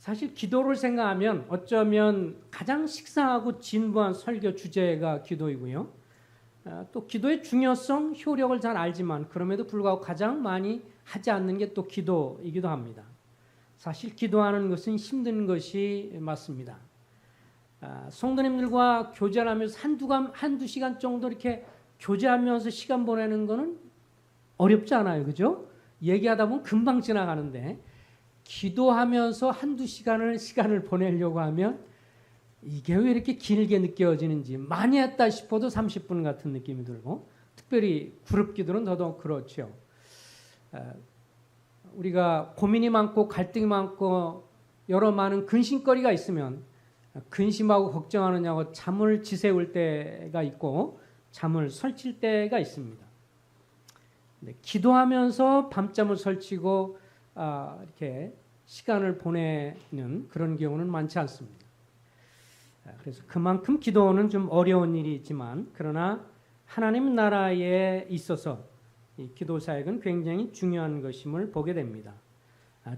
사실 기도를 생각하면 어쩌면 가장 식상하고 진부한 설교 주제가 기도이고요. 또 기도의 중요성, 효력을 잘 알지만 그럼에도 불구하고 가장 많이 하지 않는 게 또 기도이기도 합니다. 사실 기도하는 것은 힘든 것이 맞습니다. 성도님들과 교제를 하면서 한두 시간 정도 이렇게 교제하면서 시간 보내는 거는 어렵지 않아요. 그죠? 얘기하다 보면 금방 지나가는데 기도하면서 한두 시간을 보내려고 하면 이게 왜 이렇게 길게 느껴지는지 많이 했다 싶어도 30분 같은 느낌이 들고 특별히 그룹 기도는 더더욱 그렇죠. 우리가 고민이 많고 갈등이 많고 여러 많은 근심거리가 있으면 근심하고 걱정하느냐고 잠을 지새울 때가 있고 잠을 설칠 때가 있습니다. 기도하면서 밤잠을 설치고 이렇게 시간을 보내는 그런 경우는 많지 않습니다. 그래서 그만큼 기도는 좀 어려운 일이지만 그러나 하나님 나라에 있어서 이 기도 사역은 굉장히 중요한 것임을 보게 됩니다.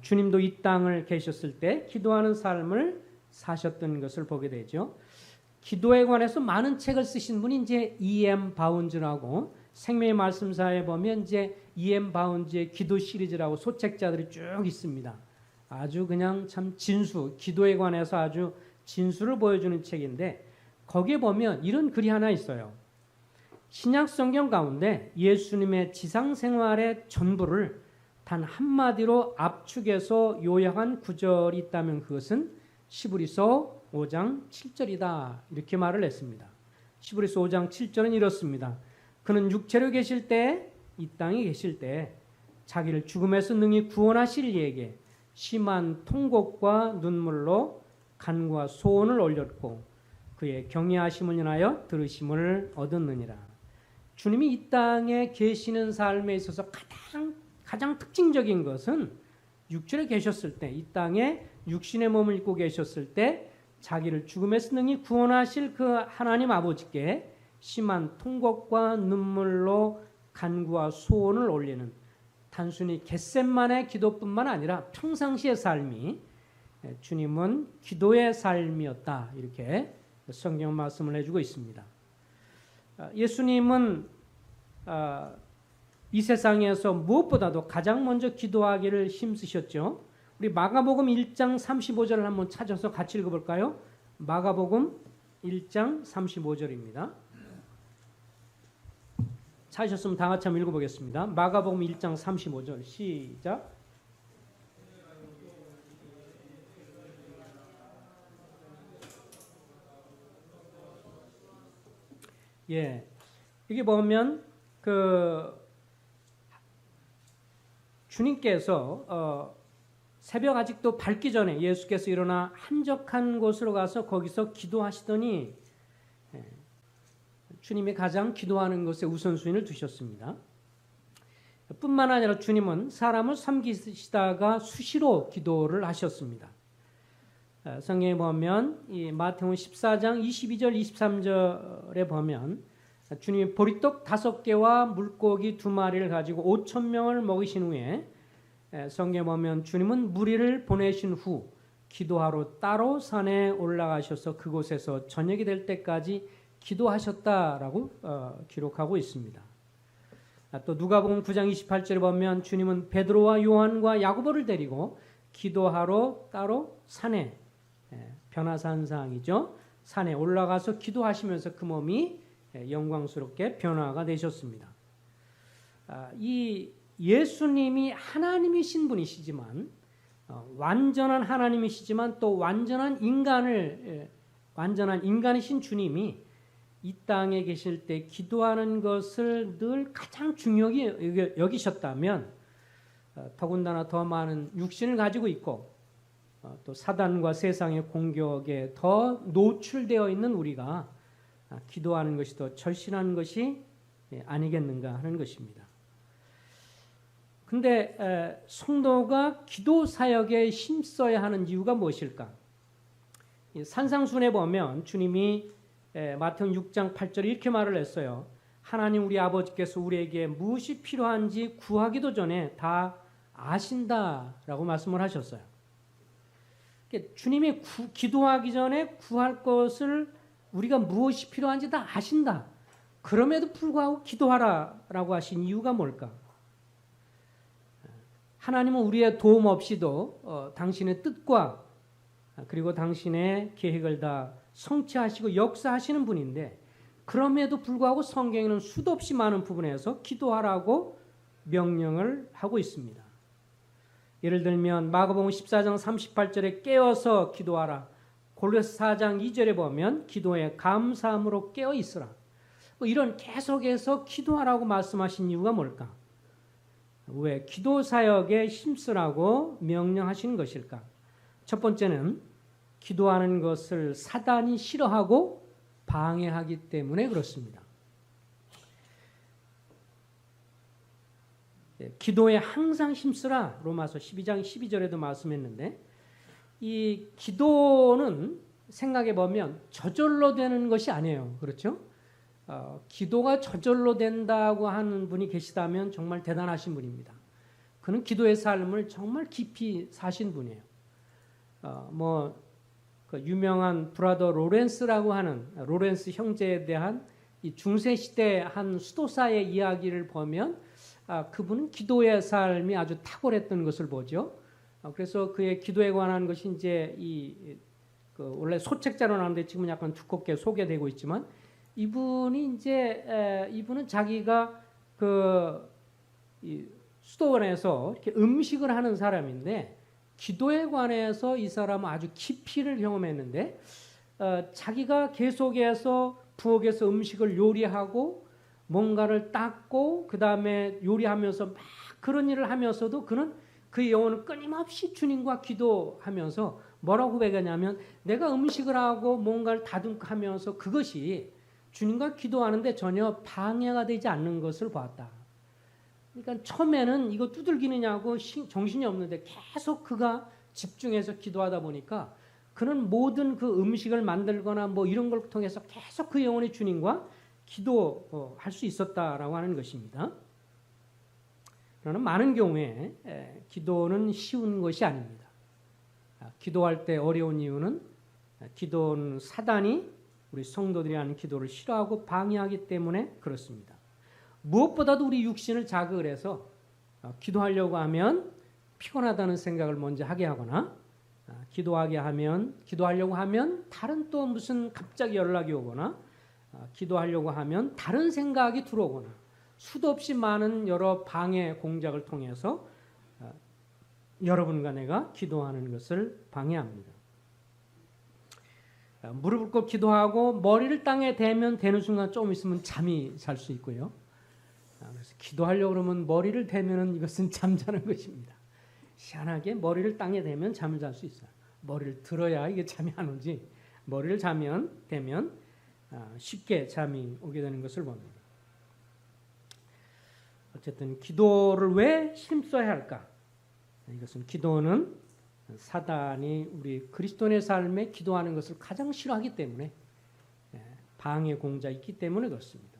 주님도 이 땅을 계셨을 때 기도하는 삶을 사셨던 것을 보게 되죠. 기도에 관해서 많은 책을 쓰신 분이 이제 E.M. 바운즈라고 생명의 말씀사에 보면 이제 E.M. 바운즈의 기도 시리즈라고 소책자들이 쭉 있습니다. 아주 그냥 참 기도에 관해서 아주 진수를 보여주는 책인데 거기에 보면 이런 글이 하나 있어요. 신약 성경 가운데 예수님의 지상 생활의 전부를 단 한마디로 압축해서 요약한 구절이 있다면 그것은 시브리서 5장 7절이다. 이렇게 말을 했습니다. 시브리서 5장 7절은 이렇습니다. 그는 육체로 계실 때, 이 땅에 계실 때 자기를 죽음에서 능히 구원하실 이에게 심한 통곡과 눈물로 간구와 소원을 올렸고 그의 경외하심을 인하여 들으심을 얻었느니라. 주님이 이 땅에 계시는 삶에 있어서 가장 특징적인 것은 육체에 계셨을 때, 이 땅에 육신의 몸을 입고 계셨을 때 자기를 죽음에서 능히 구원하실 그 하나님 아버지께 심한 통곡과 눈물로 간구와 소원을 올리는 단순히 겟셋만의 기도뿐만 아니라 평상시의 삶이 주님은 기도의 삶이었다. 이렇게 성경 말씀을 해주고 있습니다. 예수님은 이 세상에서 무엇보다도 가장 먼저 기도하기를 힘쓰셨죠. 우리 마가복음 1장 35절을 한번 찾아서 같이 읽어볼까요? 마가복음 1장 35절입니다. 찾으셨으면 다 같이 한번 읽어보겠습니다. 마가복음 1장 35절 시작. 예, 여기 보면 주님께서 새벽 아직도 밝기 전에 예수께서 일어나 한적한 곳으로 가서 거기서 기도하시더니 주님이 가장 기도하는 것에 우선순위를 두셨습니다. 뿐만 아니라 주님은 사람을 섬기시다가 수시로 기도를 하셨습니다. 성경에 보면 이 마태복음 14장 22절 23절에 보면 주님이 보리떡 5개와 물고기 2마리를 가지고 5,000명을 먹이신 후에 성경에 보면 주님은 무리를 보내신 후 기도하러 따로 산에 올라가셔서 그곳에서 저녁이 될 때까지 기도하셨다라고 기록하고 있습니다. 또 누가복음 9장 28절에 보면 주님은 베드로와 요한과 야고보를 데리고 기도하러 따로 산에 변화산상이죠. 산에 올라가서 기도하시면서 그 몸이 영광스럽게 변화가 되셨습니다. 이 예수님이 하나님이신 분이시지만 완전한 하나님이시지만 또 완전한 인간이신 주님이 이 땅에 계실 때 기도하는 것을 늘 가장 중요하게 여기셨다면 더군다나 더 많은 육신을 가지고 있고 또 사단과 세상의 공격에 더 노출되어 있는 우리가 기도하는 것이 더 절실한 것이 아니겠는가 하는 것입니다. 근데 성도가 기도 사역에 힘써야 하는 이유가 무엇일까? 산상순에 보면 주님이 마태복음 6장 8절에 이렇게 말을 했어요. 하나님 우리 아버지께서 우리에게 무엇이 필요한지 구하기도 전에 다 아신다라고 말씀을 하셨어요. 주님이 기도하기 전에 구할 것을 우리가 무엇이 필요한지 다 아신다. 그럼에도 불구하고 기도하라라고 하신 이유가 뭘까? 하나님은 우리의 도움 없이도 당신의 뜻과 그리고 당신의 계획을 다 성취하시고 역사하시는 분인데, 그럼에도 불구하고 성경에는 수도 없이 많은 부분에서 기도하라고 명령을 하고 있습니다. 예를 들면 마가복음 14장 38절에 깨어서 기도하라. 골로새 4장 2절에 보면 기도에 감사함으로 깨어 있으라. 이런 계속해서 기도하라고 말씀하신 이유가 뭘까? 왜 기도 사역에 힘쓰라고 명령하시는 것일까? 첫 번째는 기도하는 것을 사단이 싫어하고 방해하기 때문에 그렇습니다. 기도에 항상 힘쓰라. 로마서 12장 12절에도 말씀했는데, 이 기도는 생각해 보면 저절로 되는 것이 아니에요. 그렇죠? 기도가 저절로 된다고 하는 분이 계시다면 정말 대단하신 분입니다. 그는 기도의 삶을 정말 깊이 사신 분이에요. 그 유명한 브라더 로렌스라고 하는 로렌스 형제에 대한 이 중세 시대 한 수도사의 이야기를 보면 그분은 기도의 삶이 아주 탁월했던 것을 보죠. 그래서 그의 기도에 관한 것이 이제 원래 소책자로 나오는데 지금은 약간 두껍게 소개되고 있지만, 이분은 자기가 이 수도원에서 이렇게 음식을 하는 사람인데, 기도에 관해서 이 사람은 아주 깊이를 경험했는데, 자기가 계속해서 부엌에서 음식을 요리하고 뭔가를 닦고 그 다음에 요리하면서 막 그런 일을 하면서도 그는 그의 영혼은 끊임없이 주님과 기도하면서 뭐라고 고백하냐면, 내가 음식을 하고 뭔가를 다듬하면서 그것이 주님과 기도하는데 전혀 방해가 되지 않는 것을 보았다. 그러니까 처음에는 이거 두들기느냐고 정신이 없는데 계속 그가 집중해서 기도하다 보니까 그는 모든 그 음식을 만들거나 뭐 이런 걸 통해서 계속 그 영혼의 주님과 기도할 수 있었다라고 하는 것입니다. 그러나 많은 경우에 기도는 쉬운 것이 아닙니다. 기도할 때 어려운 이유는 기도는 사단이 우리 성도들이 하는 기도를 싫어하고 방해하기 때문에 그렇습니다. 무엇보다도 우리 육신을 자극을 해서 기도하려고 하면 피곤하다는 생각을 먼저 하게 하거나, 기도하려고 하면 다른 또 무슨 갑자기 연락이 오거나, 기도하려고 하면 다른 생각이 들어오거나, 수도 없이 많은 여러 방해 공작을 통해서 여러분과 내가 기도하는 것을 방해합니다. 무릎을 꿇고 기도하고 머리를 땅에 대면 되는 순간 좀 있으면 잠이 잘 수 있고요. 그래서 기도하려고 그러면 머리를 대면은 이것은 잠자는 것입니다. 희한하게 머리를 땅에 대면 잠을 잘 수 있어요. 머리를 들어야 이게 잠이 안 오지, 머리를 대면 쉽게 잠이 오게 되는 것을 봅니다. 어쨌든 기도를 왜 힘써야 할까? 이것은 기도는 사단이 우리 그리스도인의 삶에 기도하는 것을 가장 싫어하기 때문에, 방해 공작이 있기 때문에 그렇습니다.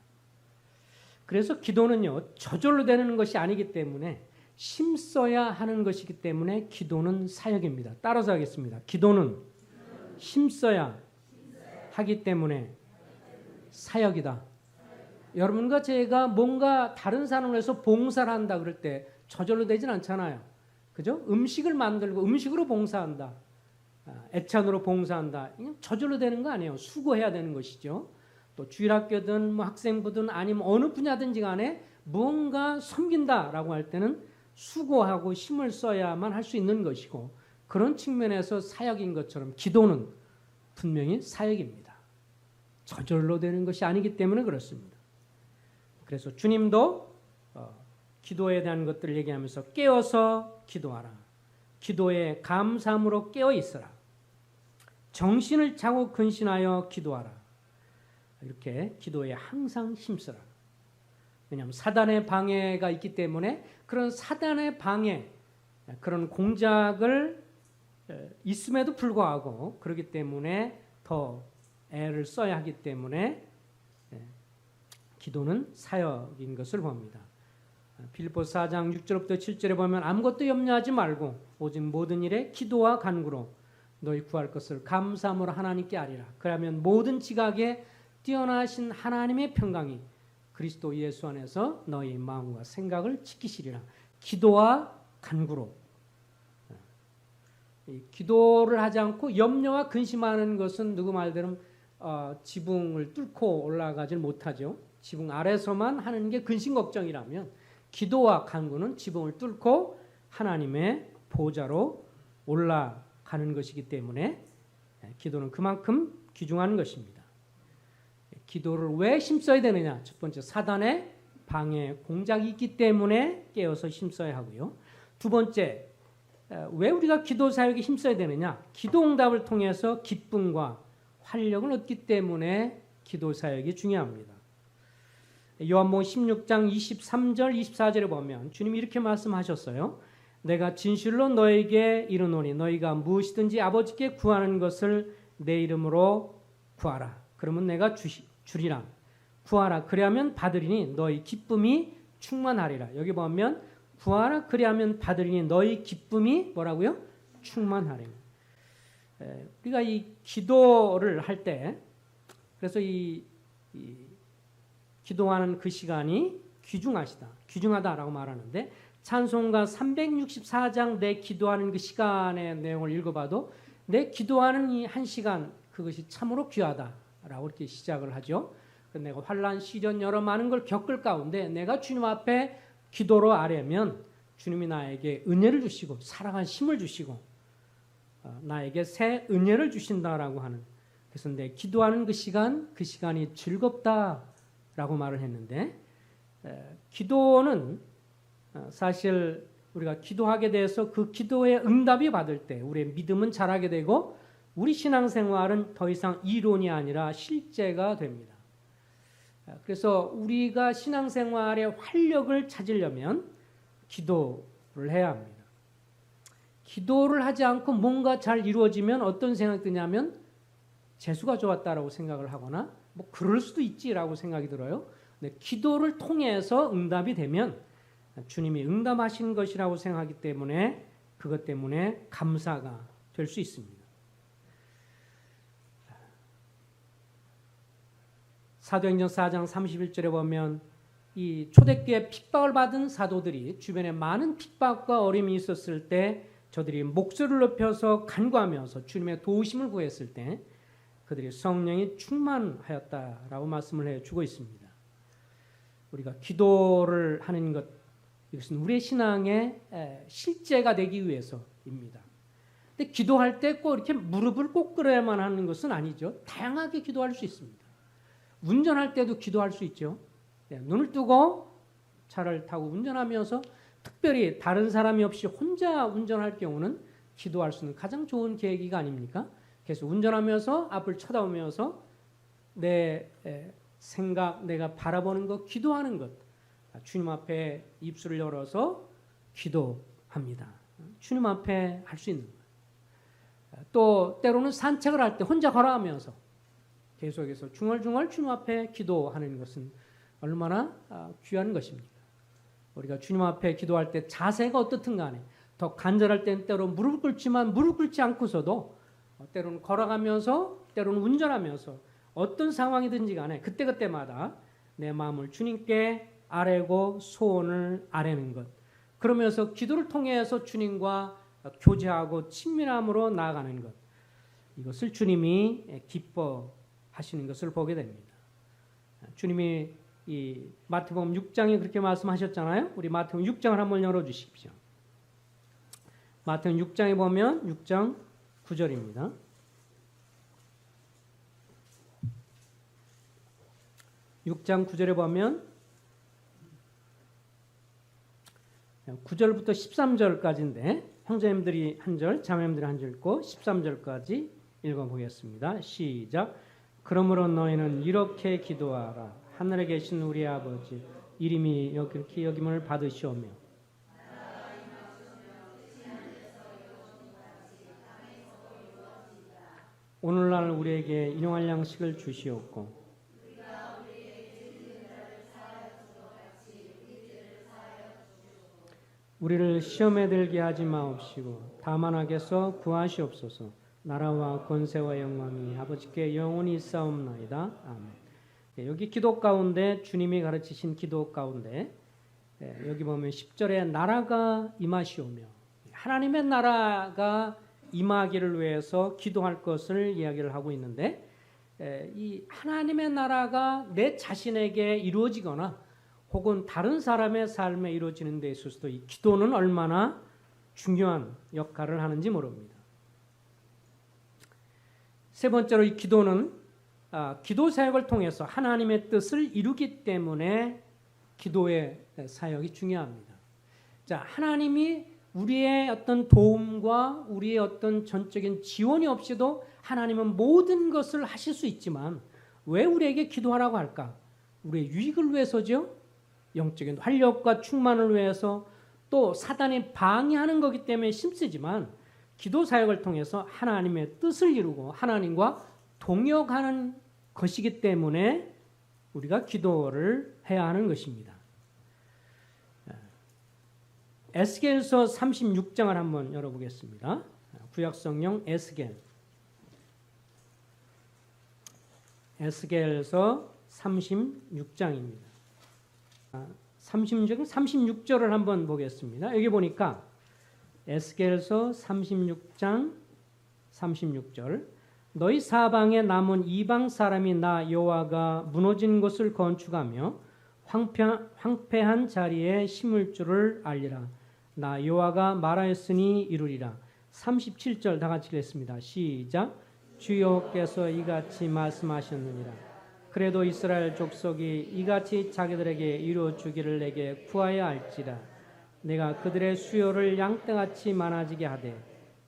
그래서 기도는요, 저절로 되는 것이 아니기 때문에 힘써야 하는 것이기 때문에 기도는 사역입니다. 따라서 하겠습니다. 기도는 힘써야 하기 때문에 사역이다. 여러분과 제가 뭔가 다른 사람을 위해서 봉사를 한다 그럴 때 저절로 되진 않잖아요. 그죠? 음식을 만들고 음식으로 봉사한다. 애찬으로 봉사한다. 그냥 저절로 되는 거 아니에요. 수고해야 되는 것이죠. 또 주일학교든 뭐 학생부든 아니면 어느 분야든지 간에 무언가 섬긴다라고 할 때는 수고하고 힘을 써야만 할 수 있는 것이고, 그런 측면에서 사역인 것처럼 기도는 분명히 사역입니다. 저절로 되는 것이 아니기 때문에 그렇습니다. 그래서 주님도 기도에 대한 것들을 얘기하면서 깨어서 기도하라. 기도에 감사함으로 깨어 있으라. 정신을 차고 근신하여 기도하라. 이렇게 기도에 항상 힘쓰라. 왜냐하면 사단의 방해가 있기 때문에 그런 사단의 방해, 그런 공작을 있음에도 불구하고 그렇기 때문에 더 애를 써야 하기 때문에 기도는 사역인 것을 봅니다. 빌립보서 4장 6절부터 7절에 보면 아무것도 염려하지 말고 오직 모든 일에 기도와 간구로 너희 구할 것을 감사함으로 하나님께 아리라. 그러면 모든 지각에 뛰어나신 하나님의 평강이 그리스도 예수 안에서 너희 마음과 생각을 지키시리라. 기도와 간구로. 기도를 하지 않고 염려와 근심하는 것은 누구 말대로 지붕을 뚫고 올라가질 못하죠. 지붕 아래서만 하는 게 근심 걱정이라면 기도와 간구는 지붕을 뚫고 하나님의 보좌로 올라가는 것이기 때문에 기도는 그만큼 귀중한 것입니다. 기도를 왜 힘써야 되느냐? 첫 번째, 사단의 방해 공작이 있기 때문에 깨어서 힘써야 하고요. 두 번째, 왜 우리가 기도 사역에 힘써야 되느냐? 기도 응답을 통해서 기쁨과 활력을 얻기 때문에 기도 사역이 중요합니다. 요한복음 16장 23절 24절에 보면 주님이 이렇게 말씀하셨어요. 내가 진실로 너에게 이르노니 너희가 무엇이든지 아버지께 구하는 것을 내 이름으로 구하라. 그러면 내가 주리라. 구하라. 그리하면 받으리니 너희 기쁨이 충만하리라. 여기 보면 구하라. 그리하면 받으리니 너희 기쁨이 뭐라고요? 충만하리라. 우리가 이 기도를 할 때 그래서 이 기도하는 그 시간이 귀중하다라고 말하는데 찬송가 364장 내 기도하는 그 시간의 내용을 읽어봐도 내 기도하는 이 한 시간 그것이 참으로 귀하다라고 이렇게 시작을 하죠. 내가 환난 시련 여러 많은 걸 겪을 가운데 내가 주님 앞에 기도로 아뢰면 주님이 나에게 은혜를 주시고 살아갈 힘을 주시고 나에게 새 은혜를 주신다라고 하는 그래서 내 기도하는 그 시간이 즐겁다라고 말을 했는데 기도는 사실 우리가 기도하게 돼서 그 기도의 응답이 받을 때 우리의 믿음은 자라게 되고 우리 신앙생활은 더 이상 이론이 아니라 실제가 됩니다. 그래서 우리가 신앙생활의 활력을 찾으려면 기도를 해야 합니다. 기도를 하지 않고 뭔가 잘 이루어지면 어떤 생각이 드냐면 재수가 좋았다라고 생각을 하거나 뭐 그럴 수도 있지라고 생각이 들어요. 근데 기도를 통해서 응답이 되면 주님이 응답하신 것이라고 생각하기 때문에 그것 때문에 감사가 될 수 있습니다. 사도행전 4장 31절에 보면 이 초대교회 핍박을 받은 사도들이 주변에 많은 핍박과 어려움이 있었을 때 저들이 목소리를 높여서 간구하면서 주님의 도우심을 구했을 때 그들이 성령이 충만하였다라고 말씀을 해주고 있습니다. 우리가 기도를 하는 것 이것은 우리의 신앙의 실제가 되기 위해서입니다. 근데 기도할 때 꼭 이렇게 무릎을 꼭 꿇어야만 하는 것은 아니죠. 다양하게 기도할 수 있습니다. 운전할 때도 기도할 수 있죠. 눈을 뜨고 차를 타고 운전하면서 특별히 다른 사람이 없이 혼자 운전할 경우는 기도할 수 있는 가장 좋은 계기가 아닙니까? 그래서 운전하면서 앞을 쳐다보면서 내 생각, 내가 바라보는 것, 기도하는 것 주님 앞에 입술을 열어서 기도합니다. 주님 앞에 할 수 있는 것. 또 때로는 산책을 할 때 혼자 걸어가면서 계속해서 중얼중얼 주님 앞에 기도하는 것은 얼마나 귀한 것입니까? 우리가 주님 앞에 기도할 때 자세가 어떻든 간에 더 간절할 때는 때로 무릎 꿇지만 무릎 꿇지 않고서도 때로는 걸어가면서 때로는 운전하면서 어떤 상황이든지 간에 그때그때마다 내 마음을 주님께 아뢰고 소원을 아뢰는 것. 그러면서 기도를 통해서 주님과 교제하고 친밀함으로 나아가는 것. 이것을 주님이 기뻐하시는 것을 보게 됩니다. 주님이 이 마태복음 6장에 그렇게 말씀하셨잖아요. 우리 마태복음 6장을 한번 열어주십시오. 마태복음 6장에 보면 6장 9절입니다. 6장 9절에 보면 9절부터 13절까지인데 형제님들이 한 절, 자매님들이 한 절 읽고 13절까지 읽어보겠습니다. 시작. 그러므로 너희는 이렇게 기도하라. 하늘에 계신 우리 아버지 이름이 이렇게 여김을 받으시오며 오늘날 우리에게 일용할 양식을 주시옵고 우리를 시험에 들게 하지 마옵시고 다만 악에서 구하시옵소서. 나라와 권세와 영광이 아버지께 영원히 있사옵나이다. 아멘. 여기 기도 가운데 주님이 가르치신 기도 가운데 여기 보면 10절에 나라가 임하시오며 하나님의 나라가 임하기를 위해서 기도할 것을 이야기를 하고 있는데 이 하나님의 나라가 내 자신에게 이루어지거나 혹은 다른 사람의 삶에 이루어지는 데 있어서도 이 기도는 얼마나 중요한 역할을 하는지 모릅니다. 세 번째로 이 기도는 기도 사역을 통해서 하나님의 뜻을 이루기 때문에 기도의 사역이 중요합니다. 자, 하나님이 우리의 어떤 도움과 우리의 어떤 전적인 지원이 없이도 하나님은 모든 것을 하실 수 있지만 왜 우리에게 기도하라고 할까? 우리의 유익을 위해서죠. 영적인 활력과 충만을 위해서 또 사단이 방해하는 거기 때문에 힘쓰지만 기도 사역을 통해서 하나님의 뜻을 이루고 하나님과 동역하는 것이기 때문에 우리가 기도를 해야 하는 것입니다. 에스겔서 36장을 한번 열어보겠습니다. 구약성경 에스겔서 36장입니다. 36절을 한번 보겠습니다. 여기 보니까 에스겔서 36장 36절 너희 사방에 남은 이방 사람이 나 여호와가 무너진 곳을 건축하며 황폐한 자리에 심을 줄을 알리라. 나 여호와가 말하였으니 이루리라. 37절 다 같이 읽겠습니다. 시작. 주여께서 이같이 말씀하셨느니라. 그래도 이스라엘 족속이 이같이 자기들에게 이루어 주기를 내게 구하여 할지라. 내가 그들의 수요를 양떼같이 많아지게 하되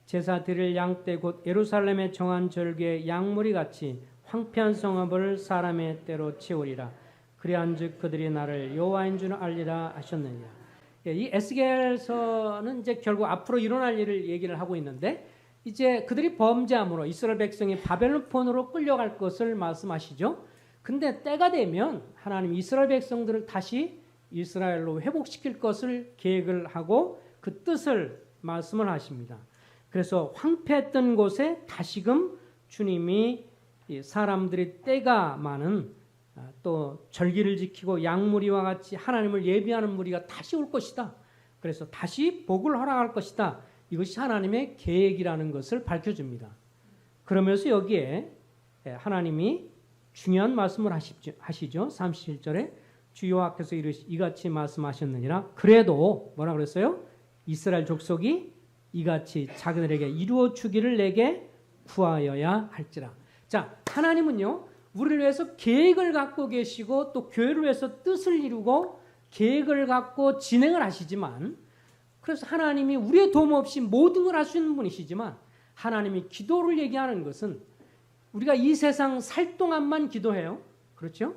제사 드릴 양떼 곧 예루살렘에 정한 절기의 양무리같이 황폐한 성읍을 사람의 때로 채우리라. 그리한즉 그들이 나를 여호와인 줄 알리라 하셨느니라. 이 에스겔서는 이제 결국 앞으로 일어날 일을 얘기를 하고 있는데 이제 그들이 범죄함으로 이스라엘 백성이 바벨론폰으로 끌려갈 것을 말씀하시죠. 근데 때가 되면 하나님 이스라엘 백성들을 다시 이스라엘로 회복시킬 것을 계획을 하고 그 뜻을 말씀을 하십니다. 그래서 황폐했던 곳에 다시금 주님이 사람들이 때가 많은 또 절기를 지키고 양무리와 같이 하나님을 예비하는 무리가 다시 올 것이다. 그래서 다시 복을 허락할 것이다. 이것이 하나님의 계획이라는 것을 밝혀줍니다. 그러면서 여기에 하나님이 중요한 말씀을 하시죠. 37절에 주 여호와께서 이같이 말씀하셨느니라. 그래도 뭐라 그랬어요? 이스라엘 족속이 이같이 자기들에게 이루어 주기를 내게 구하여야 할지라. 자, 하나님은요 우리를 위해서 계획을 갖고 계시고 또 교회를 위해서 뜻을 이루고 계획을 갖고 진행을 하시지만 그래서 하나님이 우리의 도움 없이 모든 걸 할 수 있는 분이시지만 하나님이 기도를 얘기하는 것은 우리가 이 세상 살 동안만 기도해요. 그렇죠?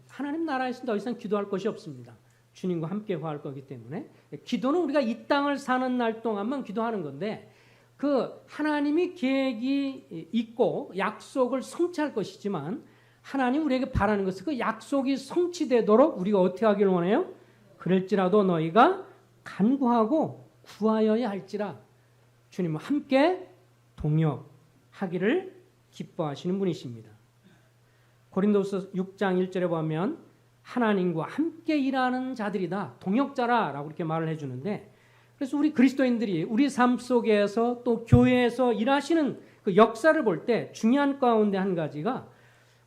하나님 나라에서 더 이상 기도할 것이 없습니다. 주님과 함께 화할 거기 때문에 기도는 우리가 이 땅을 사는 날 동안만 기도하는 건데 그 하나님이 계획이 있고 약속을 성취할 것이지만 하나님 우리에게 바라는 것은 그 약속이 성취되도록 우리가 어떻게 하기를 원해요? 그럴지라도 너희가 간구하고 구하여야 할지라. 주님은 함께 동역하기를 기뻐하시는 분이십니다. 고린도서 6장 1절에 보면 하나님과 함께 일하는 자들이다. 동역자라라고 이렇게 말을 해주는데 그래서 우리 그리스도인들이 우리 삶 속에서 또 교회에서 일하시는 그 역사를 볼 때 중요한 가운데 한 가지가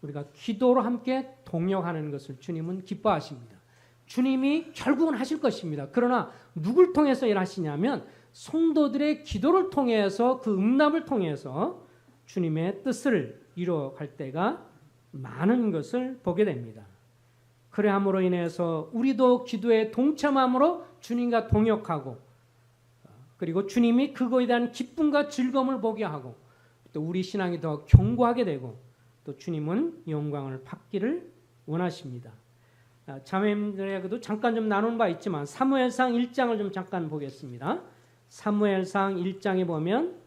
우리가 기도로 함께 동역하는 것을 주님은 기뻐하십니다. 주님이 결국은 하실 것입니다. 그러나 누굴 통해서 일하시냐면 성도들의 기도를 통해서 그 응답을 통해서 주님의 뜻을 이루어갈 때가 많은 것을 보게 됩니다. 그래함으로 인해서 우리도 기도에 동참함으로 주님과 동역하고 그리고 주님이 그거에 대한 기쁨과 즐거움을 보게 하고 또 우리 신앙이 더 견고하게 되고 또 주님은 영광을 받기를 원하십니다. 자매님들에게도 잠깐 좀 나눈 바 있지만 사무엘상 1장을 좀 잠깐 보겠습니다. 사무엘상 1장에 보면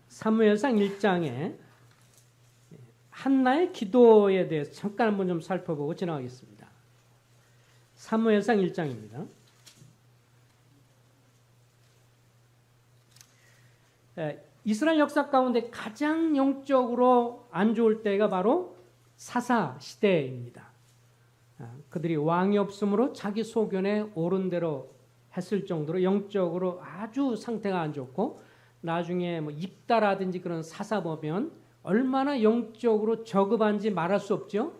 사무엘상 1장에 한나의 기도에 대해서 잠깐 한번 좀 살펴보고 지나가겠습니다. 사무엘상 1장입니다. 이스라엘 역사 가운데 가장 영적으로 안 좋을 때가 바로 사사 시대입니다. 그들이 왕이 없으므로 자기 소견에 옳은 대로 했을 정도로 영적으로 아주 상태가 안 좋고, 나중에 뭐 입다라든지 그런 사사 보면 얼마나 영적으로 저급한지 말할 수 없죠.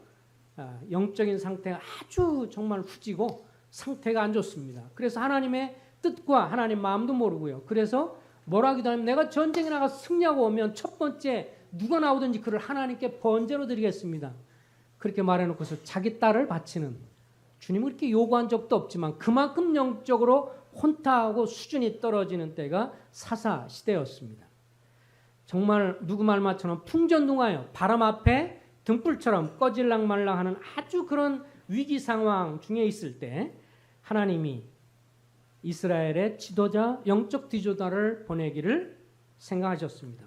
영적인 상태가 아주 정말 후지고 상태가 안 좋습니다. 그래서 하나님의 뜻과 하나님 마음도 모르고요. 그래서 뭐라 하기도 하면 내가 전쟁에 나가서 승리하고 오면 첫 번째 누가 나오든지 그를 하나님께 번제로 드리겠습니다. 그렇게 말해놓고서 자기 딸을 바치는, 주님은 그렇게 요구한 적도 없지만 그만큼 영적으로 혼탁하고 수준이 떨어지는 때가 사사 시대였습니다. 정말 누구 말마처럼 풍전등화요, 바람 앞에 등불처럼 꺼질랑 말랑하는 아주 그런 위기 상황 중에 있을 때 하나님이 이스라엘의 지도자, 영적 지도자를 보내기를 생각하셨습니다.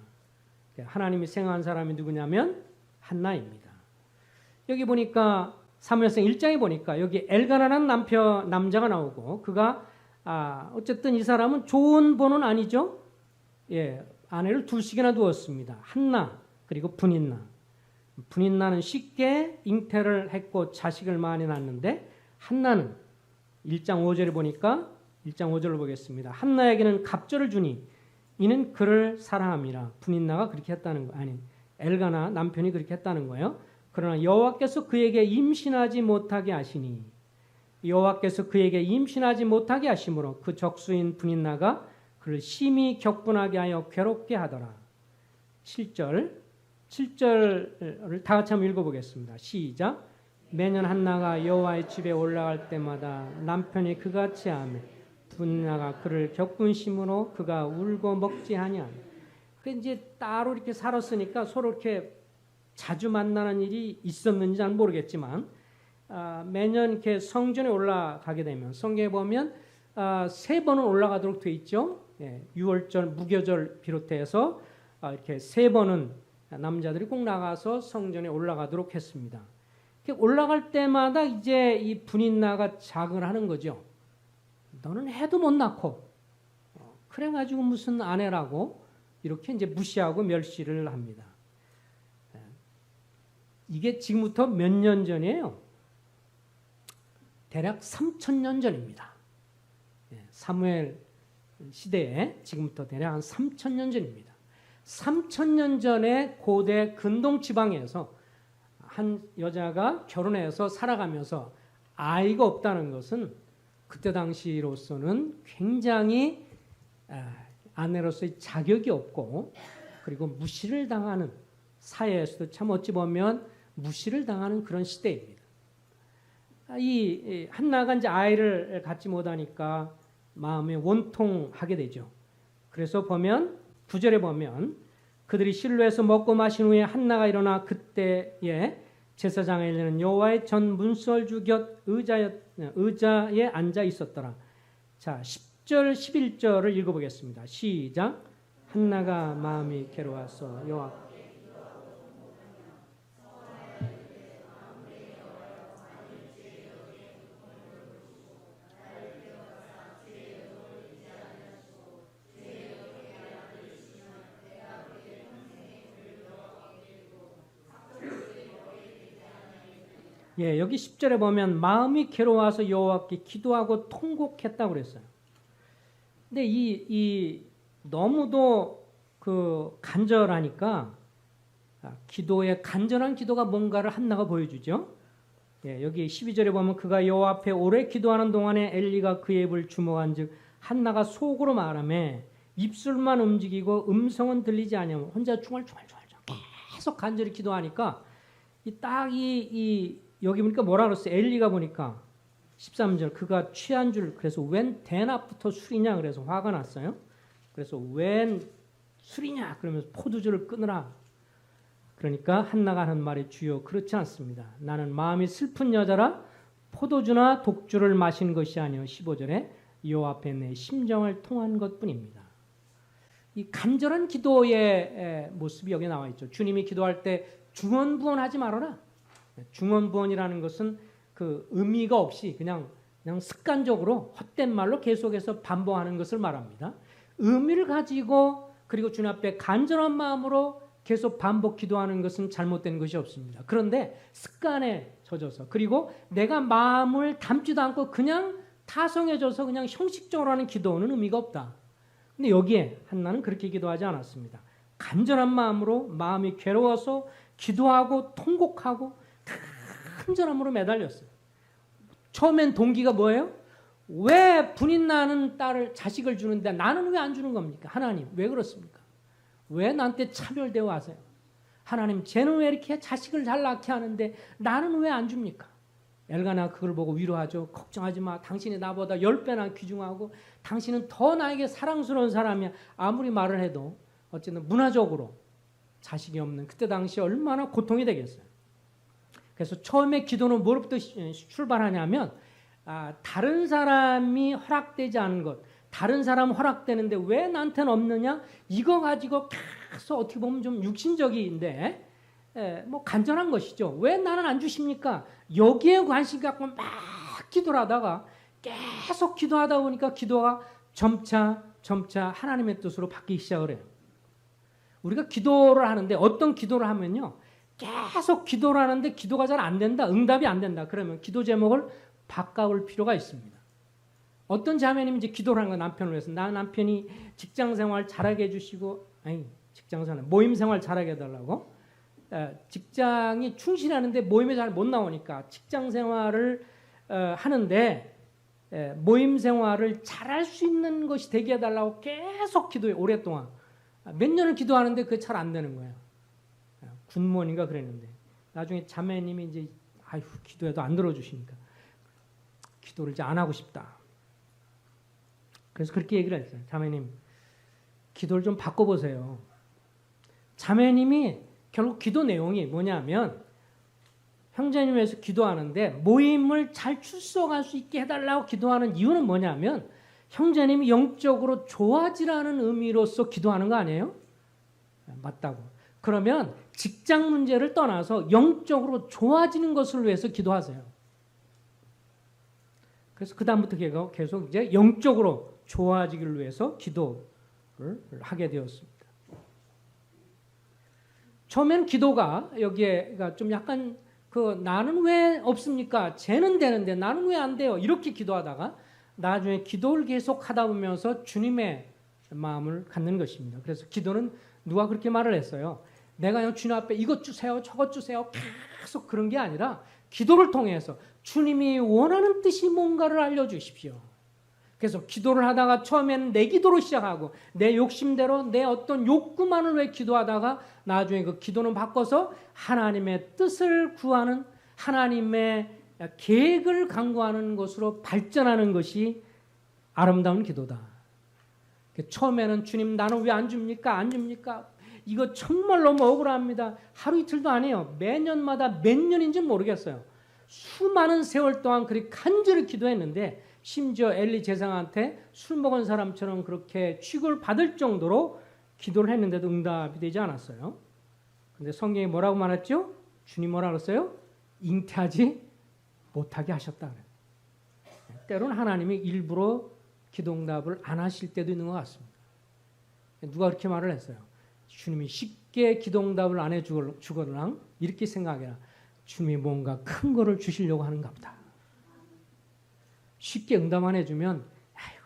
하나님이 생각한 사람이 누구냐면 한나입니다. 여기 보니까 사무엘상 1장에 보니까 여기 엘가나라는 남자가 나오고, 그가 어쨌든 이 사람은 좋은 번은 아니죠. 예, 아내를 둘씩이나 두었습니다. 한나 그리고 분인나. 분인나는 쉽게 잉태를 했고 자식을 많이 낳았는데, 한나는 1장 5절에 보니까 1장 5절을 보겠습니다. 한나에게는 갑절을 주니 이는 그를 사랑함이라. 분인나가 그렇게 했다는 거, 아니 엘가나 남편이 그렇게 했다는 거예요. 그러나 여호와께서 그에게 임신하지 못하게 하시니, 여호와께서 그에게 임신하지 못하게 하심으로 그 적수인 분인나가 그를 심히 격분하게 하여 괴롭게 하더라. 7절을 다 같이 한번 읽어보겠습니다. 시작. 매년 한나가 여호와의 집에 올라갈 때마다 남편이 그같이 하며 분인나가 그를 격분심으로 그가 울고 먹지 아니하니. 그 이제 따로 이렇게 살았으니까 서로 이렇게 자주 만나는 일이 있었는지 잘 모르겠지만, 매년 이렇게 성전에 올라가게 되면 성경에 보면 3번은 올라가도록 돼 있죠. 예, 유월절, 무교절 비롯해서 이렇게 3번은 남자들이 꼭 나가서 성전에 올라가도록 했습니다. 이렇게 올라갈 때마다 이제 이 분인나가 자극을 하는 거죠. 너는 해도 못 낳고 그래가지고 무슨 아내라고, 이렇게 이제 무시하고 멸시를 합니다. 이게 지금부터 몇 년 전이에요? 대략 3,000년 전입니다. 사무엘 시대에 지금부터 대략 한 3,000년 전입니다. 3,000년 전에 고대 근동 지방에서 한 여자가 결혼해서 살아가면서 아이가 없다는 것은 그때 당시로서는 굉장히 아내로서의 자격이 없고, 그리고 무시를 당하는, 사회에서도 참 어찌 보면 무시를 당하는 그런 시대입니다. 이 한나가 이제 아이를 갖지 못하니까 마음에 원통하게 되죠. 그래서 보면 9절에 보면 그들이 실로에서 먹고 마신 후에 한나가 일어나 그때에 제사장에 있는 여호와의 전 문설주 곁 의자에 앉아 있었더라. 자, 10절 11절을 읽어보겠습니다. 시작. 한나가 마음이 괴로워서 여호와 예, 여기 10절에 보면 마음이 괴로워서 여호와께 기도하고 통곡했다고 그랬어요. 근데 이 너무도 그 간절하니까 기도의 간절한 기도가 뭔가를 한나가 보여주죠. 예, 여기 12절에 보면 그가 여호와 앞에 오래 기도하는 동안에 엘리가 그의 입을 주목한즉 한나가 속으로 말하며 입술만 움직이고 음성은 들리지 아니하며 혼자 중얼중얼 계속 간절히 기도하니까 여기 보니까 뭐라 그랬어요? 엘리가 보니까 13절 그가 취한 줄, 그래서 웬 대낮부터 술이냐 그래서 화가 났어요. 그래서 웬 술이냐 그러면서 포도주를 끊으라. 그러니까 한나가 하는 말이 주여 그렇지 않습니다. 나는 마음이 슬픈 여자라 포도주나 독주를 마신 것이 아니요 15절에 여호와 앞에 내 심정을 통한 것뿐입니다. 이 간절한 기도의 모습이 여기 나와 있죠. 주님이 기도할 때 중언부언하지 말아라. 중언부언이라는 것은 그 의미가 없이 그냥 습관적으로 헛된 말로 계속해서 반복하는 것을 말합니다. 의미를 가지고 그리고 주님 앞에 간절한 마음으로 계속 반복 기도하는 것은 잘못된 것이 없습니다. 그런데 습관에 젖어서 그리고 내가 마음을 담지도 않고 그냥 타성해져서 그냥 형식적으로 하는 기도는 의미가 없다. 근데 여기에 한나는 그렇게 기도하지 않았습니다. 간절한 마음으로 마음이 괴로워서 기도하고 통곡하고 간절함으로 매달렸어요. 처음엔 동기가 뭐예요? 왜 분인 나는 자식을 주는데 나는 왜 안 주는 겁니까? 하나님 왜 그렇습니까? 왜 나한테 차별되어 하세요? 하나님 쟤는 왜 이렇게 자식을 잘 낳게 하는데 나는 왜 안 줍니까? 엘가나 그걸 보고 위로하죠. 걱정하지 마. 당신이 나보다 10배나 귀중하고 당신은 더 나에게 사랑스러운 사람이야. 아무리 말을 해도 어쨌든 문화적으로 자식이 없는 그때 당시 얼마나 고통이 되겠어요. 그래서 처음에 기도는 뭐로부터 출발하냐면 다른 사람이 허락되지 않은 것, 다른 사람 허락되는데 왜 나한테는 없느냐? 이거 가지고 계속 어떻게 보면 좀 육신적인데 뭐 간절한 것이죠. 왜 나는 안 주십니까? 여기에 관심 갖고 막 기도를 하다가 계속 기도하다 보니까 기도가 점차 하나님의 뜻으로 바뀌기 시작을 해요. 우리가 기도를 하는데 어떤 기도를 하면요. 계속 기도를 하는데 기도가 잘 안 된다. 응답이 안 된다. 그러면 기도 제목을 바꿔볼 필요가 있습니다. 어떤 자매님이 이제 기도를 하는 거 남편을 위해서 나 남편이 직장생활 잘하게 해주시고 직장생활 모임생활 잘하게 해달라고 직장이 충실하는데 모임에 잘 못 나오니까 직장생활을 하는데 모임생활을 잘할 수 있는 것이 되게 해달라고 계속 기도해 오랫동안 몇 년을 기도하는데 그게 잘 안 되는 거예요. 굿모닝가 그랬는데 나중에 자매님이 이제 기도해도 안 들어주시니까 기도를 이제 안 하고 싶다. 그래서 그렇게 얘기를 했어요. 자매님 기도를 좀 바꿔보세요. 자매님이 결국 기도 내용이 뭐냐면 형제님 위해서 기도하는데 모임을 잘 출석할 수 있게 해달라고 기도하는 이유는 뭐냐면 형제님이 영적으로 좋아지라는 의미로서 기도하는 거 아니에요? 맞다고. 그러면 직장 문제를 떠나서 영적으로 좋아지는 것을 위해서 기도하세요. 그래서 그 다음부터 계속 이제 영적으로 좋아지기를 위해서 기도를 하게 되었습니다. 처음에는 기도가 여기에가 좀 약간 나는 왜 없습니까? 쟤는 되는데 나는 왜 안 돼요? 이렇게 기도하다가 나중에 기도를 계속 하다 보면서 주님의 마음을 갖는 것입니다. 그래서 기도는 누가 그렇게 말을 했어요. 내가 주님 앞에 이것 주세요, 저것 주세요. 계속 그런 게 아니라 기도를 통해서 주님이 원하는 뜻이 뭔가를 알려주십시오. 그래서 기도를 하다가 처음에는 내 기도로 시작하고 내 욕심대로 내 어떤 욕구만을 왜 기도하다가 나중에 그 기도는 바꿔서 하나님의 뜻을 구하는 하나님의 계획을 강구하는 것으로 발전하는 것이 아름다운 기도다. 처음에는 주님 나는 왜 안 줍니까? 안 줍니까? 이거 정말 너무 억울합니다. 하루 이틀도 아니에요. 매년마다 몇 년인지 모르겠어요. 수많은 세월 동안 그렇게 간절히 기도했는데 심지어 엘리 제사장한테 술 먹은 사람처럼 그렇게 취급을 받을 정도로 기도를 했는데도 응답이 되지 않았어요. 근데 성경이 뭐라고 말했죠? 주님 뭐라고 했어요? 잉태하지 못하게 하셨다. 때로는 하나님이 일부러 기도 응답을 안 하실 때도 있는 것 같습니다. 누가 그렇게 말을 했어요? 주님이 쉽게 기도 응답을 안 해주거나 이렇게 생각해라. 주님이 뭔가 큰 거를 주시려고 하는가 보다. 쉽게 응답 안 해주면 아이고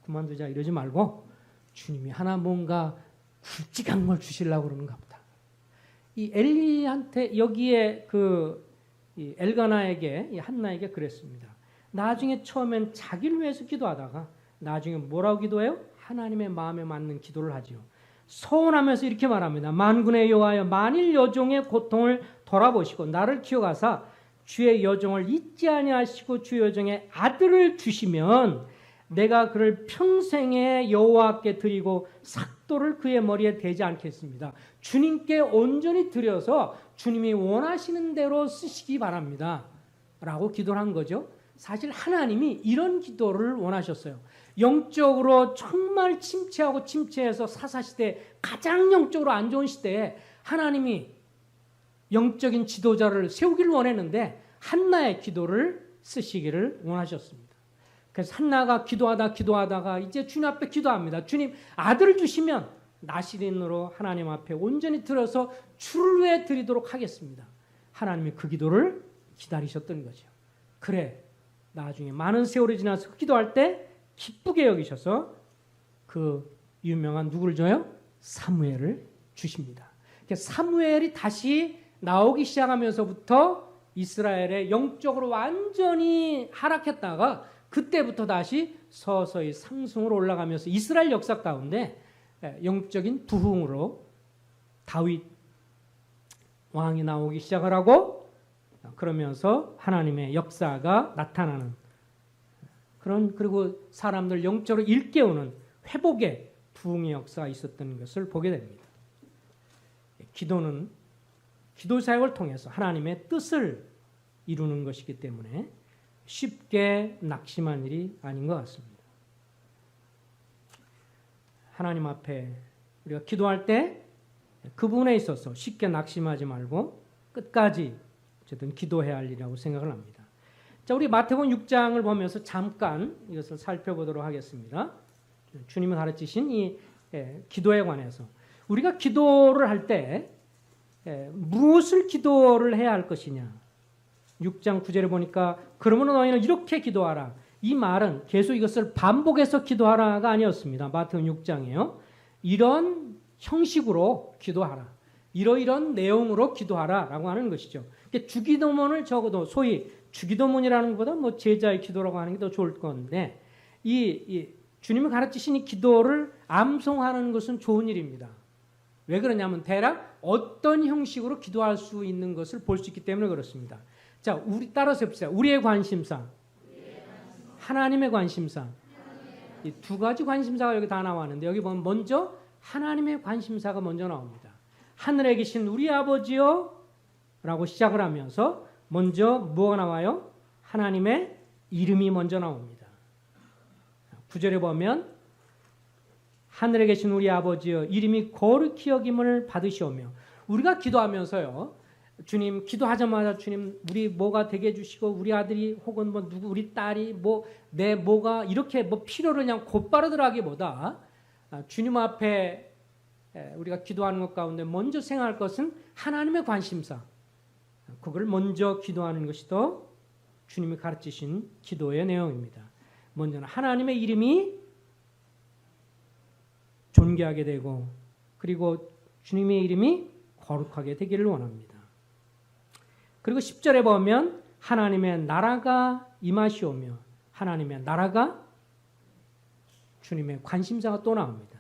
그만두자 이러지 말고 주님이 하나 뭔가 굵직한 걸 주시려고 그러는가 보다. 이 엘리한테 여기에 이 엘가나에게 이 한나에게 그랬습니다. 나중에 처음엔 자기를 위해서 기도하다가 나중에 뭐라고 기도해요? 하나님의 마음에 맞는 기도를 하지요. 서원하면서 이렇게 말합니다. 만군의 여호와여 만일 여종의 고통을 돌아보시고 나를 기억하사 주의 여종을 잊지 아니하시고 주의 여종의 아들을 주시면 내가 그를 평생에 여호와께 드리고 삭도를 그의 머리에 대지 않겠습니다. 주님께 온전히 드려서 주님이 원하시는 대로 쓰시기 바랍니다. 라고 기도를 한 거죠. 사실 하나님이 이런 기도를 원하셨어요. 영적으로 정말 침체하고 침체해서 사사시대 가장 영적으로 안 좋은 시대에 하나님이 영적인 지도자를 세우기를 원했는데 한나의 기도를 쓰시기를 원하셨습니다. 그래서 한나가 기도하다가 이제 주님 앞에 기도합니다. 주님 아들을 주시면 나시린으로 하나님 앞에 온전히 들어서 주를 위해 드리도록 하겠습니다. 하나님이 그 기도를 기다리셨던 거죠. 그래, 나중에 많은 세월이 지나서 그 기도할 때 기쁘게 여기셔서 그 유명한 누구를 줘요? 사무엘을 주십니다. 사무엘이 다시 나오기 시작하면서부터 이스라엘의 영적으로 완전히 하락했다가 그때부터 다시 서서히 상승으로 올라가면서 이스라엘 역사 가운데 영적인 부흥으로 다윗 왕이 나오기 시작을 하고 그러면서 하나님의 역사가 나타나는 그런 그리고 사람들 영적으로 일깨우는 회복의 부흥의 역사가 있었던 것을 보게 됩니다. 기도는 기도 사역을 통해서 하나님의 뜻을 이루는 것이기 때문에 쉽게 낙심한 일이 아닌 것 같습니다. 하나님 앞에 우리가 기도할 때 그 부분에 있어서 쉽게 낙심하지 말고 끝까지 어쨌든 기도해야 할 일이라고 생각을 합니다. 자, 우리 마태복음 6장을 보면서 잠깐 이것을 살펴보도록 하겠습니다. 주님이 가르치신 이 기도에 관해서 우리가 기도를 할 때 무엇을 기도를 해야 할 것이냐. 6장 9절에 보니까 그러므로 너희는 이렇게 기도하라. 이 말은 계속 이것을 반복해서 기도하라가 아니었습니다. 마태복음 6장이에요. 이런 형식으로 기도하라. 이러이런 내용으로 기도하라라고 하는 것이죠. 주기도문을 적어도 소위 주기도문이라는 것보다 뭐 제자의 기도라고 하는 게 더 좋을 건데 이 주님이 가르치신 이 기도를 암송하는 것은 좋은 일입니다. 왜 그러냐면 대략 어떤 형식으로 기도할 수 있는 것을 볼 수 있기 때문에 그렇습니다. 자, 우리 따라서 해봅시다. 우리의 관심사, 하나님의 관심사. 이 두 가지 관심사가 여기 다 나왔는데 여기 보면 먼저 하나님의 관심사가 먼저 나옵니다. 하늘에 계신 우리 아버지요 라고 시작을 하면서 먼저 뭐가 나와요? 하나님의 이름이 먼저 나옵니다. 9절에 보면 하늘에 계신 우리 아버지여 이름이 거룩히 여김을 받으시오며 우리가 기도하면서요. 주님 기도하자마자 주님 우리 뭐가 되게 해주시고 우리 아들이 혹은 뭐 누구 우리 딸이 뭐 내 뭐가 이렇게 뭐 필요를 그냥 곧바로 들어가기보다 주님 앞에 우리가 기도하는 것 가운데 먼저 생각할 것은 하나님의 관심사. 그걸 먼저 기도하는 것이 더 주님이 가르치신 기도의 내용입니다. 먼저는 하나님의 이름이 존귀하게 되고 그리고 주님의 이름이 거룩하게 되기를 원합니다. 그리고 10절에 보면 하나님의 나라가 임하시오며 하나님의 나라가 주님의 관심사가 또 나옵니다.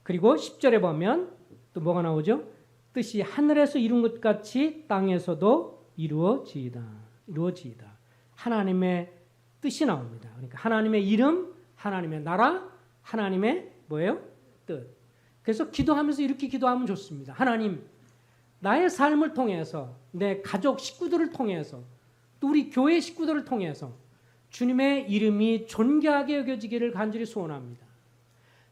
그리고 10절에 보면 또 뭐가 나오죠? 뜻이 하늘에서 이룬 것 같이 땅에서도 이루어지이다. 하나님의 뜻이 나옵니다. 그러니까 하나님의 이름, 하나님의 나라, 하나님의 뭐예요? 뜻. 그래서 기도하면서 이렇게 기도하면 좋습니다. 하나님, 나의 삶을 통해서 내 가족 식구들을 통해서 또 우리 교회 식구들을 통해서 주님의 이름이 존귀하게 여겨지기를 간절히 소원합니다.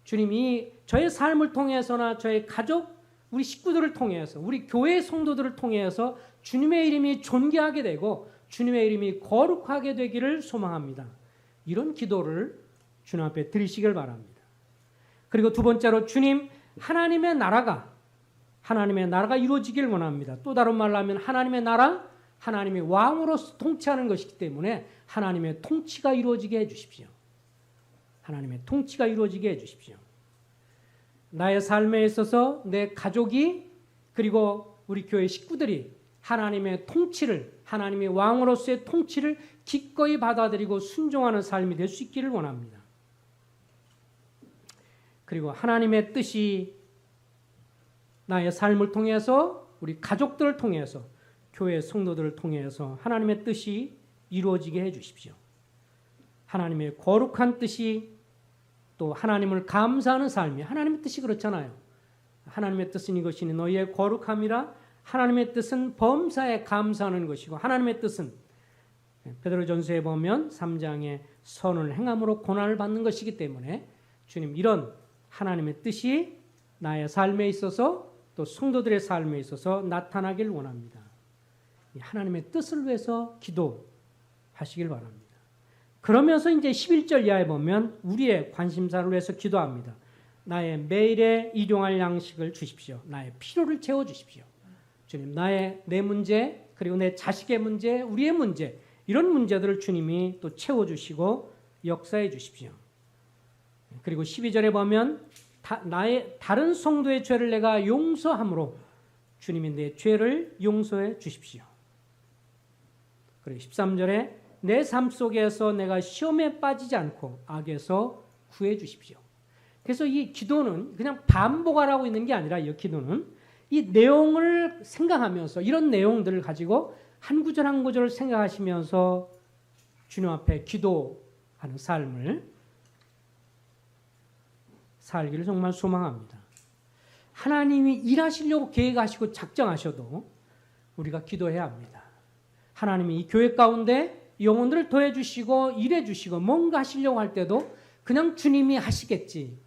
주님이 저의 삶을 통해서나 저의 가족, 우리 식구들을 통해서 우리 교회 성도들을 통해서 주님의 이름이 존귀하게 되고 주님의 이름이 거룩하게 되기를 소망합니다. 이런 기도를 주님 앞에 드리시길 바랍니다. 그리고 두 번째로 주님 하나님의 나라가 이루어지길 원합니다. 또 다른 말로 하면 하나님의 나라, 하나님이 왕으로서 통치하는 것이기 때문에 하나님의 통치가 이루어지게 해주십시오. 하나님의 통치가 이루어지게 해주십시오. 나의 삶에 있어서 내 가족이 그리고 우리 교회 식구들이 하나님의 통치를 하나님의 왕으로서의 통치를 기꺼이 받아들이고 순종하는 삶이 될 수 있기를 원합니다. 그리고 하나님의 뜻이 나의 삶을 통해서 우리 가족들을 통해서 교회 성도들을 통해서 하나님의 뜻이 이루어지게 해주십시오. 하나님의 거룩한 뜻이 또 하나님을 감사하는 삶이 하나님의 뜻이 그렇잖아요. 하나님의 뜻은 이것이니 너희의 거룩함이라 하나님의 뜻은 범사에 감사하는 것이고 하나님의 뜻은 베드로전서에 보면 3장의 선을 행함으로 고난을 받는 것이기 때문에 주님 이런 하나님의 뜻이 나의 삶에 있어서 또 성도들의 삶에 있어서 나타나길 원합니다. 하나님의 뜻을 위해서 기도하시길 바랍니다. 그러면서 이제 11절 이하에 보면 우리의 관심사를 위해서 기도합니다. 나의 매일의 일용할 양식을 주십시오. 나의 필요를 채워주십시오. 주님, 내 문제, 그리고 내 자식의 문제, 우리의 문제, 이런 문제들을 주님이 또 채워주시고 역사해 주십시오. 그리고 12절에 보면 나의 다른 성도의 죄를 내가 용서함으로 주님이 내 죄를 용서해 주십시오. 그리고 13절에 내 삶 속에서 내가 시험에 빠지지 않고 악에서 구해 주십시오. 그래서 이 기도는 그냥 반복하라고 있는 게 아니라 이 기도는 이 내용을 생각하면서 이런 내용들을 가지고 한 구절 한 구절을 생각하시면서 주님 앞에 기도하는 삶을 살기를 정말 소망합니다. 하나님이 일하시려고 계획하시고 작정하셔도 우리가 기도해야 합니다. 하나님이 이 교회 가운데 영혼들을 더해주시고 일해주시고 뭔가 하시려고 할 때도 그냥 주님이 하시겠지,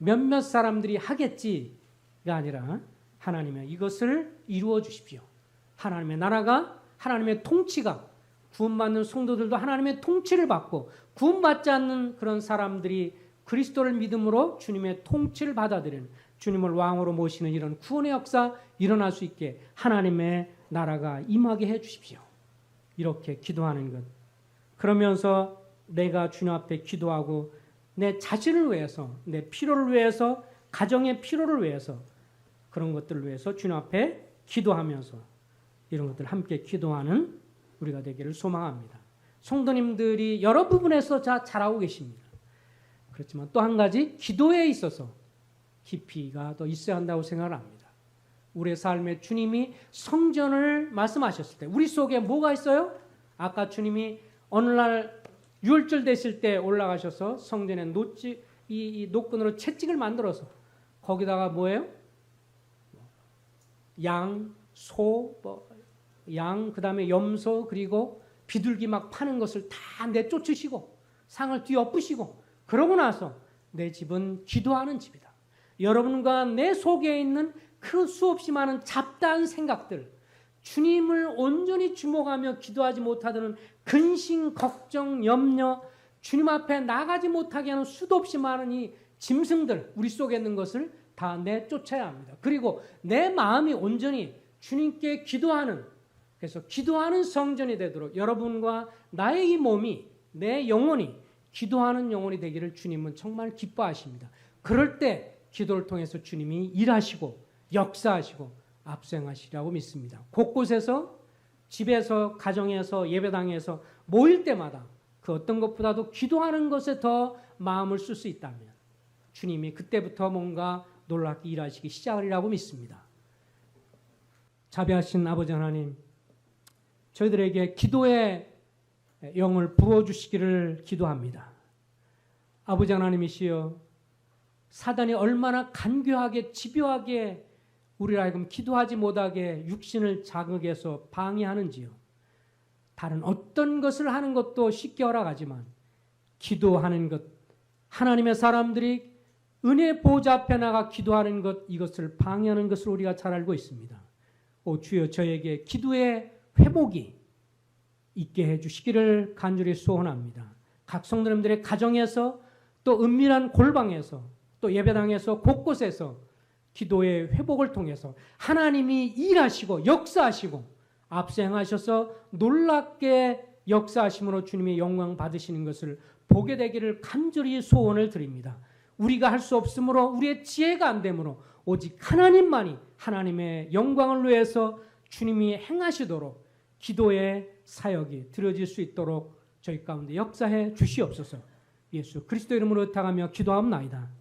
몇몇 사람들이 하겠지가 아니라 하나님의 이것을 이루어 주십시오. 하나님의 나라가, 하나님의 통치가, 구원받는 성도들도 하나님의 통치를 받고 구원받지 않는 그런 사람들이 그리스도를 믿음으로 주님의 통치를 받아들이는, 주님을 왕으로 모시는 이런 구원의 역사 일어날 수 있게 하나님의 나라가 임하게 해 주십시오. 이렇게 기도하는 것. 그러면서 내가 주님 앞에 기도하고 내 자신을 위해서, 내 필요를 위해서, 가정의 필요를 위해서, 그런 것들을 위해서 주님 앞에 기도하면서 이런 것들 함께 기도하는 우리가 되기를 소망합니다. 성도님들이 여러 부분에서 잘하고 계십니다. 그렇지만 또 한 가지 기도에 있어서 깊이가 더 있어야 한다고 생각을 합니다. 우리의 삶에 주님이 성전을 말씀하셨을 때 우리 속에 뭐가 있어요? 아까 주님이 어느 날 유월절 되실 때 올라가셔서 성전에 이 노끈으로 채찍을 만들어서 거기다가 뭐예요? 양, 소, 양, 그 다음에 염소, 그리고 비둘기 막 파는 것을 다 내쫓으시고 상을 뒤엎으시고 그러고 나서 내 집은 기도하는 집이다. 여러분과 내 속에 있는 그 수없이 많은 잡다한 생각들, 주님을 온전히 주목하며 기도하지 못하는 근심, 걱정, 염려, 주님 앞에 나가지 못하게 하는 수도 없이 많은 이 짐승들, 우리 속에 있는 것을 다 내쫓아야 합니다. 그리고 내 마음이 온전히 주님께 기도하는, 그래서 기도하는 성전이 되도록 여러분과 나의 이 몸이, 내 영혼이 기도하는 영혼이 되기를 주님은 정말 기뻐하십니다. 그럴 때 기도를 통해서 주님이 일하시고 역사하시고 앞서행하시라고 믿습니다. 곳곳에서, 집에서, 가정에서, 예배당에서 모일 때마다 그 어떤 것보다도 기도하는 것에 더 마음을 쓸 수 있다면 주님이 그때부터 뭔가 놀랍게 일하시기 시작하리라고 믿습니다. 자비하신 아버지 하나님, 저희들에게 기도의 영을 부어주시기를 기도합니다. 아버지 하나님이시여, 사단이 얼마나 간교하게 집요하게 우리를 하여금 기도하지 못하게 육신을 자극해서 방해하는지요. 다른 어떤 것을 하는 것도 쉽게 허락하지만 기도하는 것, 하나님의 사람들이 은혜 보좌 앞에 나가 기도하는 것, 이것을 방해하는 것을 우리가 잘 알고 있습니다. 오 주여, 저에게 기도의 회복이 있게 해주시기를 간절히 소원합니다. 각 성도님들의 가정에서, 또 은밀한 골방에서, 또 예배당에서, 곳곳에서 기도의 회복을 통해서 하나님이 일하시고 역사하시고 앞서 행하셔서 놀랍게 역사하심으로 주님의 영광 받으시는 것을 보게 되기를 간절히 소원을 드립니다. 우리가 할 수 없으므로, 우리의 지혜가 안 되므로 오직 하나님만이 하나님의 영광을 위해서 주님이 행하시도록 기도의 사역이 드려질 수 있도록 저희 가운데 역사해 주시옵소서. 예수 그리스도 이름으로 의탁하며 기도하옵나이다.